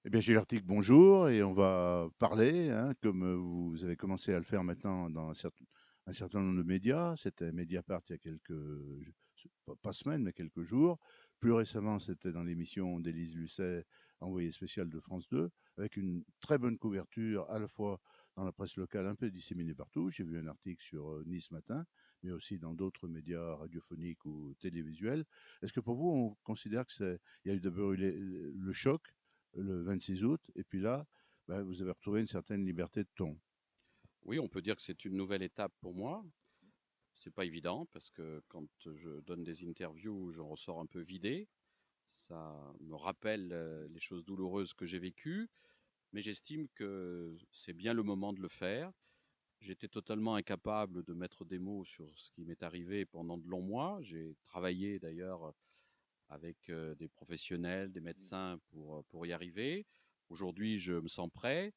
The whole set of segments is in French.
Eh bien, j'ai l'article Bonjour et on va parler, hein, comme vous avez commencé à le faire maintenant dans un certain nombre de médias. C'était Mediapart il y a pas semaines, mais quelques jours. Plus récemment, c'était dans l'émission d'Élise Lucet, envoyée spéciale de France 2, avec une très bonne couverture à la fois dans la presse locale, un peu disséminée partout. J'ai vu un article sur Nice Matin, mais aussi dans d'autres médias radiophoniques ou télévisuels. Est-ce que pour vous, on considère il y a eu d'abord eu le choc le 26 août. Et puis là, bah, vous avez retrouvé une certaine liberté de ton. Oui, on peut dire que c'est une nouvelle étape pour moi. C'est pas évident parce que quand je donne des interviews, j'en ressors un peu vidé. Ça me rappelle les choses douloureuses que j'ai vécues, mais j'estime que c'est bien le moment de le faire. J'étais totalement incapable de mettre des mots sur ce qui m'est arrivé pendant de longs mois. J'ai travaillé d'ailleurs avec des professionnels, des médecins pour y arriver. Aujourd'hui, je me sens prêt.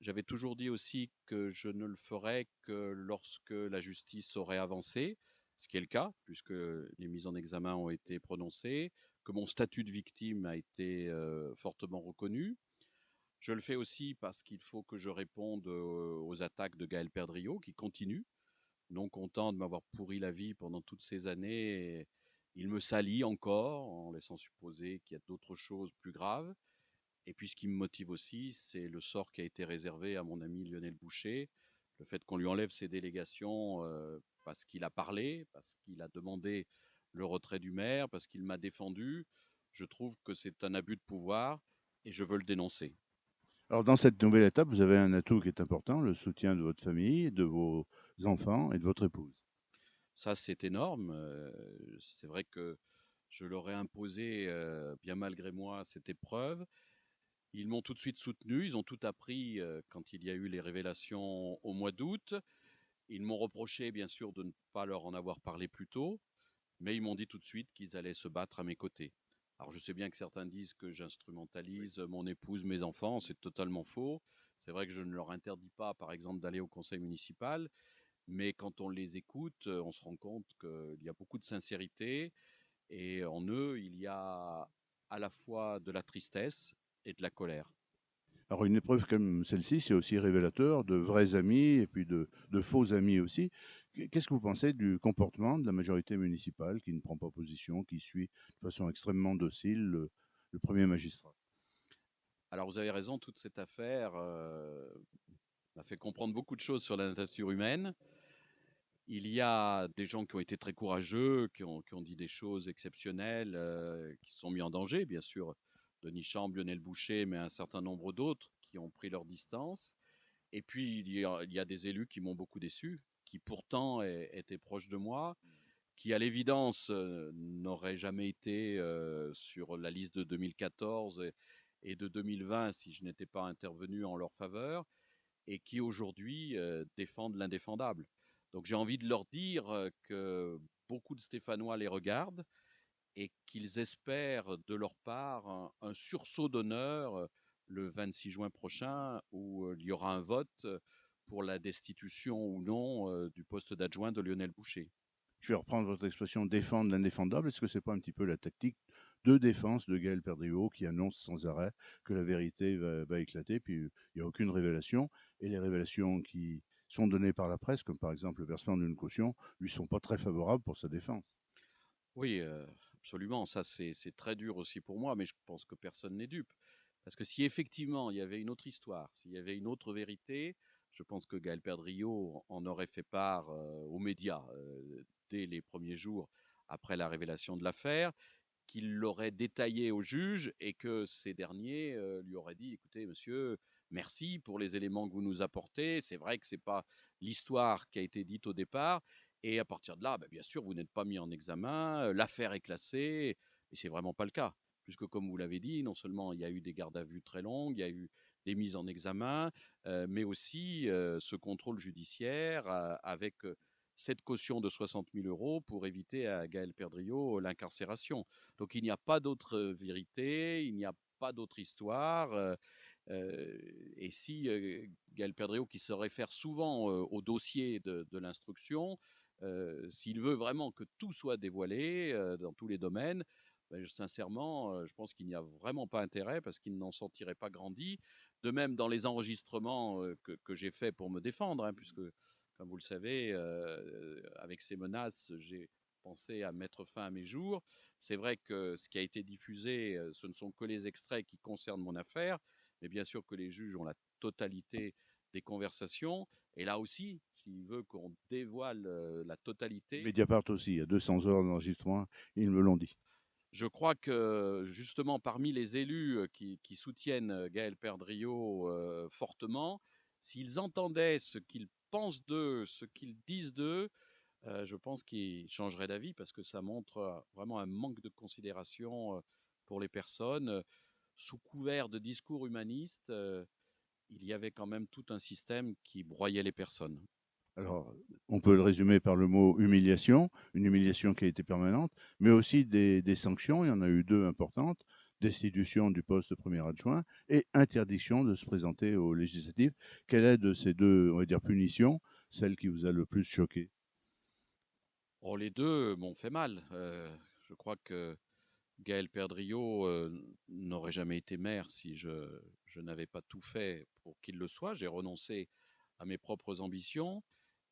J'avais toujours dit aussi que je ne le ferais que lorsque la justice aurait avancé, ce qui est le cas, puisque les mises en examen ont été prononcées, que mon statut de victime a été fortement reconnu. Je le fais aussi parce qu'il faut que je réponde aux attaques de Gaël Perdriau, qui continuent, non content de m'avoir pourri la vie pendant toutes ces années. Il me salit encore en laissant supposer qu'il y a d'autres choses plus graves. Et puis ce qui me motive aussi, c'est le sort qui a été réservé à mon ami Lionel Boucher, le fait qu'on lui enlève ses délégations parce qu'il a parlé, parce qu'il a demandé le retrait du maire, parce qu'il m'a défendu. Je trouve que c'est un abus de pouvoir et je veux le dénoncer. Alors, dans cette nouvelle étape, vous avez un atout qui est important, le soutien de votre famille, de vos enfants et de votre épouse. Ça, c'est énorme. C'est vrai que je leur ai imposé, bien malgré moi, cette épreuve. Ils m'ont tout de suite soutenu. Ils ont tout appris quand il y a eu les révélations au mois d'août. Ils m'ont reproché, bien sûr, de ne pas leur en avoir parlé plus tôt, mais ils m'ont dit tout de suite qu'ils allaient se battre à mes côtés. Alors, je sais bien que certains disent que j'instrumentalise mon épouse, mes enfants. C'est totalement faux. C'est vrai que je ne leur interdis pas, par exemple, d'aller au conseil municipal, mais quand on les écoute, on se rend compte qu'il y a beaucoup de sincérité et en eux, il y a à la fois de la tristesse et de la colère. Alors, une épreuve comme celle-ci, c'est aussi révélateur de vrais amis et puis de faux amis aussi. Qu'est-ce que vous pensez du comportement de la majorité municipale qui ne prend pas position, qui suit de façon extrêmement docile le premier magistrat? Alors vous avez raison, toute cette affaire m'a fait comprendre beaucoup de choses sur la nature humaine. Il y a des gens qui ont été très courageux, qui ont dit des choses exceptionnelles, qui se sont mis en danger, bien sûr. Denis Chambre, Lionel Boucher, mais un certain nombre d'autres qui ont pris leur distance. Et puis, il y a des élus qui m'ont beaucoup déçu, qui pourtant étaient proches de moi, qui à l'évidence n'auraient jamais été sur la liste de 2014 et de 2020 si je n'étais pas intervenu en leur faveur, et qui aujourd'hui défendent l'indéfendable. Donc j'ai envie de leur dire que beaucoup de Stéphanois les regardent et qu'ils espèrent de leur part un sursaut d'honneur le 26 juin prochain où il y aura un vote pour la destitution ou non du poste d'adjoint de Lionel Boucher. Je vais reprendre votre expression défendre l'indéfendable. Est-ce que c'est pas un petit peu la tactique de défense de Gaël Perdriau qui annonce sans arrêt que la vérité va éclater, puis il n'y a aucune révélation, et les révélations qui sont données par la presse, comme par exemple le versement d'une caution, lui sont pas très favorables pour sa défense. Oui, absolument. Ça, c'est très dur aussi pour moi, mais je pense que personne n'est dupe. Parce que si effectivement il y avait une autre histoire, s'il y avait une autre vérité, je pense que Gaël Perdriau en aurait fait part aux médias dès les premiers jours après la révélation de l'affaire, qu'il l'aurait détaillé au juge et que ces derniers lui auraient dit, écoutez, monsieur, merci pour les éléments que vous nous apportez. C'est vrai que c'est pas l'histoire qui a été dite au départ. Et à partir de là, bah, bien sûr, vous n'êtes pas mis en examen, l'affaire est classée, et c'est vraiment pas le cas. Puisque, comme vous l'avez dit, non seulement il y a eu des gardes à vue très longues, il y a eu des mises en examen, mais aussi ce contrôle judiciaire avec cette caution de 60 000 euros pour éviter à Gaël Perdriau l'incarcération. Donc il n'y a pas d'autre vérité, il n'y a pas d'autre histoire. Et si Gaël Perdriau, qui se réfère souvent au dossier de l'instruction, s'il veut vraiment que tout soit dévoilé dans tous les domaines, Sincèrement, je pense qu'il n'y a vraiment pas intérêt parce qu'il n'en sortirait pas grandi. De même dans les enregistrements, que j'ai faits pour me défendre, hein, puisque comme vous le savez, avec ces menaces, j'ai pensé à mettre fin à mes jours. C'est vrai que ce qui a été diffusé, ce ne sont que les extraits qui concernent mon affaire, mais bien sûr que les juges ont la totalité des conversations. Et là aussi, s'il veut qu'on dévoile, la totalité, Mediapart aussi, il y a 200 heures d'enregistrement, ils me l'ont dit. je crois que justement parmi les élus qui soutiennent Gaël Perdriau fortement, s'ils entendaient ce qu'ils pensent d'eux, ce qu'ils disent d'eux, je pense qu'ils changeraient d'avis parce que ça montre vraiment un manque de considération pour les personnes. Sous couvert de discours humanistes, il y avait quand même tout un système qui broyait les personnes. Alors, on peut le résumer par le mot humiliation, une humiliation qui a été permanente, mais aussi des sanctions. Il y en a eu deux importantes, destitution du poste de premier adjoint et interdiction de se présenter aux législatives. Quelle est de ces deux, on va dire, punitions, celle qui vous a le plus choqué? Or, les deux m'ont fait mal. Je crois que Gaël Perdriau n'aurait jamais été maire si je n'avais pas tout fait pour qu'il le soit. J'ai renoncé à mes propres ambitions.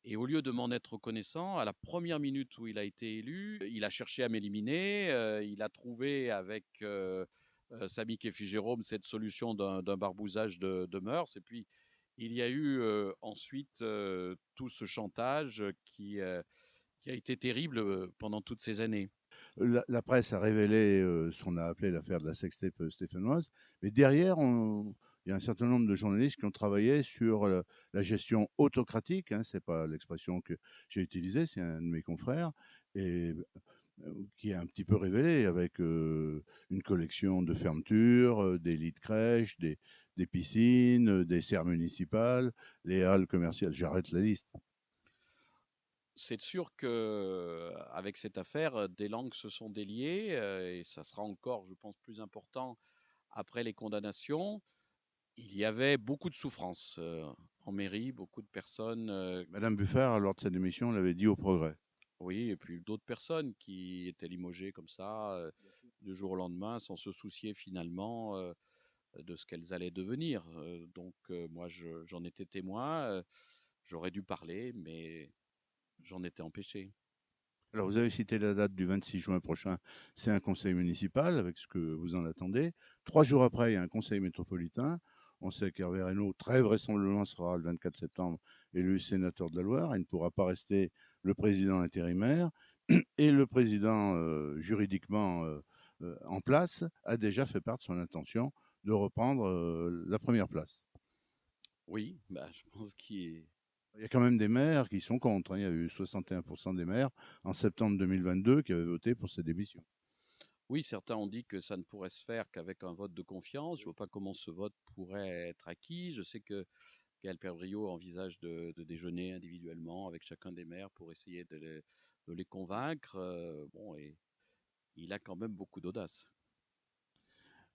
Et au lieu de m'en être reconnaissant, à la première minute où il a été élu, il a cherché à m'éliminer. Il a trouvé avec Samy Kefi Jérôme cette solution d'un barbousage de mœurs. Et puis, il y a eu ensuite tout ce chantage qui a été terrible pendant toutes ces années. La presse a révélé ce qu'on a appelé l'affaire de la sextape stéphanoise, mais derrière, il y a un certain nombre de journalistes qui ont travaillé sur la gestion autocratique, hein, c'est pas l'expression que j'ai utilisée, c'est un de mes confrères, et qui est un petit peu révélé avec une collection de fermetures, des lits de crèche, des piscines, des serres municipales, les halles commerciales. J'arrête la liste. C'est sûr que avec cette affaire, des langues se sont déliées et ça sera encore, je pense, plus important après les condamnations. Il y avait beaucoup de souffrance en mairie, beaucoup de personnes, Madame Buffard, lors de sa démission, l'avait dit au progrès. oui, et puis d'autres personnes qui étaient limogées comme ça du jour au lendemain, sans se soucier finalement de ce qu'elles allaient devenir. Moi, j'en étais témoin. J'aurais dû parler, mais j'en étais empêché. Alors, vous avez cité la date du 26 juin prochain. C'est un conseil municipal, avec ce que vous en attendez. 3 jours après, il y a un conseil métropolitain. On sait qu'Hervé Reynaud, très vraisemblablement, sera le 24 septembre élu sénateur de la Loire. Il ne pourra pas rester le président intérimaire. Et le président, juridiquement en place, a déjà fait part de son intention de reprendre la première place. Oui, bah, je pense qu'il Il y a quand même des maires qui sont contre, hein. Il y a eu 61% des maires en septembre 2022 qui avaient voté pour cette démission. Oui, certains ont dit que ça ne pourrait se faire qu'avec un vote de confiance. Je ne vois pas comment ce vote pourrait être acquis. Je sais que Gaël Perdriau envisage de déjeuner individuellement avec chacun des maires pour essayer de les convaincre. Bon, et il a quand même beaucoup d'audace.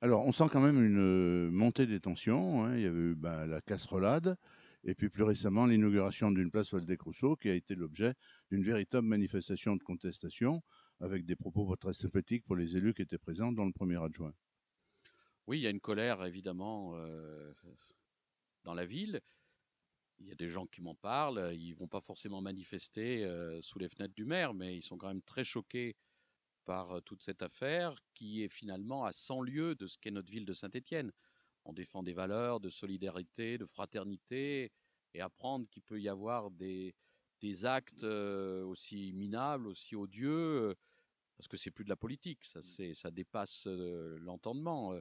Alors, on sent quand même une montée des tensions, hein. Il y avait eu la casserolade, et puis plus récemment l'inauguration d'une place Valdez-Crousseau qui a été l'objet d'une véritable manifestation de contestation, avec des propos pas très sympathiques pour les élus qui étaient présents, dont le premier adjoint. Oui, il y a une colère évidemment dans la ville. Il y a des gens qui m'en parlent. Ils vont pas forcément manifester sous les fenêtres du maire, mais ils sont quand même très choqués par toute cette affaire qui est finalement à 100 lieues de ce qu'est notre ville de Saint-Étienne. On défend des valeurs de solidarité, de fraternité, et apprendre qu'il peut y avoir des actes aussi minables, aussi odieux, parce que c'est plus de la politique, ça dépasse l'entendement.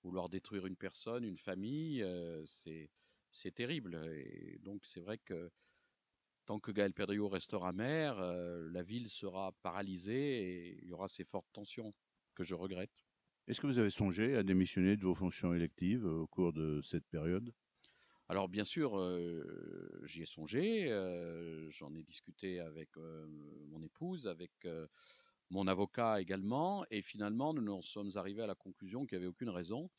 Vouloir détruire une personne, une famille, c'est terrible. Et donc c'est vrai que tant que Gaël Perdriau restera maire, la ville sera paralysée et il y aura ces fortes tensions que je regrette. Est-ce que vous avez songé à démissionner de vos fonctions électives au cours de cette période? Alors bien sûr, j'y ai songé, j'en ai discuté avec mon épouse, avec mon avocat également, et finalement nous en sommes arrivés à la conclusion qu'il n'y avait aucune raison.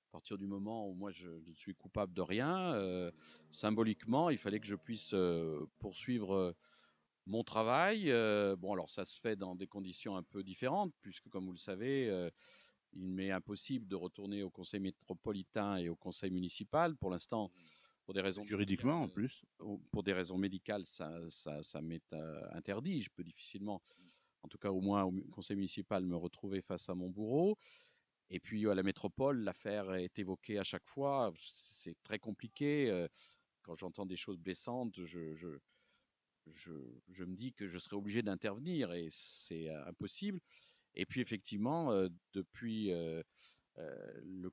À partir du moment où moi je ne suis coupable de rien, symboliquement, il fallait que je puisse poursuivre Mon travail, bon alors ça se fait dans des conditions un peu différentes puisque comme vous le savez, il m'est impossible de retourner au conseil métropolitain et au conseil municipal. Pour l'instant, pour des raisons Juridiquement, en médicales, plus. pour des raisons médicales, ça m'est interdit. Je peux difficilement, en tout cas au moins au conseil municipal, me retrouver face à mon bourreau. Et puis à la métropole, l'affaire est évoquée à chaque fois. C'est très compliqué. Quand j'entends des choses blessantes, je, je me dis que je serais obligé d'intervenir et c'est impossible. Et puis effectivement, depuis le-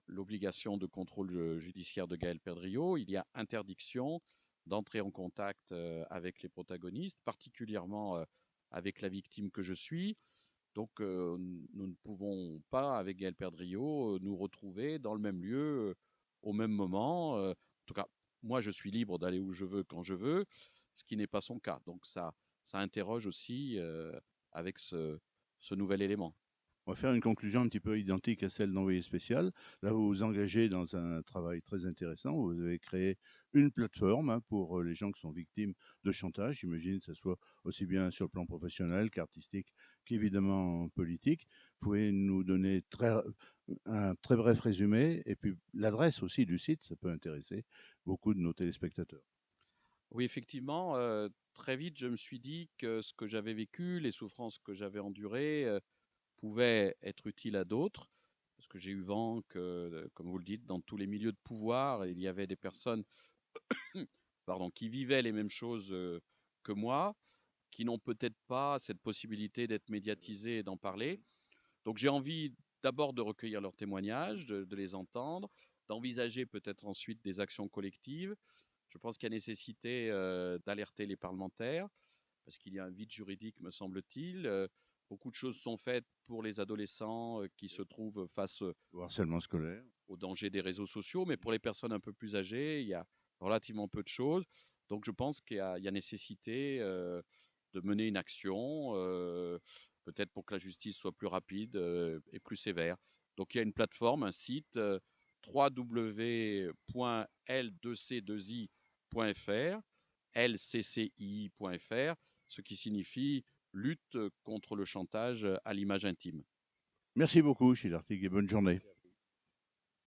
l'obligation de contrôle judiciaire de Gaël Perdriau, il y a interdiction d'entrer en contact avec les protagonistes, particulièrement avec la victime que je suis. Donc nous ne pouvons pas, avec Gaël Perdriau, nous retrouver dans le même lieu au même moment. En tout cas, moi, je suis libre d'aller où je veux, quand je veux, ce qui n'est pas son cas. Donc ça interroge aussi avec ce nouvel élément. On va faire une conclusion un petit peu identique à celle d'envoyé spécial. Là, vous vous engagez dans un travail très intéressant. Vous avez créé une plateforme, hein, pour les gens qui sont victimes de chantage. J'imagine que ce soit aussi bien sur le plan professionnel qu'artistique, qu'évidemment politique. Vous pouvez nous donner un très bref résumé et puis l'adresse aussi du site, ça peut intéresser beaucoup de nos téléspectateurs. Oui, effectivement, très vite, je me suis dit que ce que j'avais vécu, les souffrances que j'avais endurées, pouvaient être utiles à d'autres. Parce que j'ai eu vent que, comme vous le dites, dans tous les milieux de pouvoir, il y avait des personnes pardon, qui vivaient les mêmes choses que moi, qui n'ont peut-être pas cette possibilité d'être médiatisées et d'en parler. Donc j'ai envie d'abord de recueillir leurs témoignages, de les entendre, d'envisager peut-être ensuite des actions collectives. Je pense qu'il y a nécessité d'alerter les parlementaires, parce qu'il y a un vide juridique, me semble-t-il. Beaucoup de choses sont faites pour les adolescents qui se trouvent face Le harcèlement scolaire. au danger des réseaux sociaux, mais pour les personnes un peu plus âgées, il y a relativement peu de choses. Donc je pense qu'il y a nécessité de mener une action, peut-être pour que la justice soit plus rapide et plus sévère. Donc il y a une plateforme, un site www.l2c2i.fr, lcci.fr, ce qui signifie lutte contre le chantage à l'image intime. Merci beaucoup, Gilles Artigue, et bonne journée.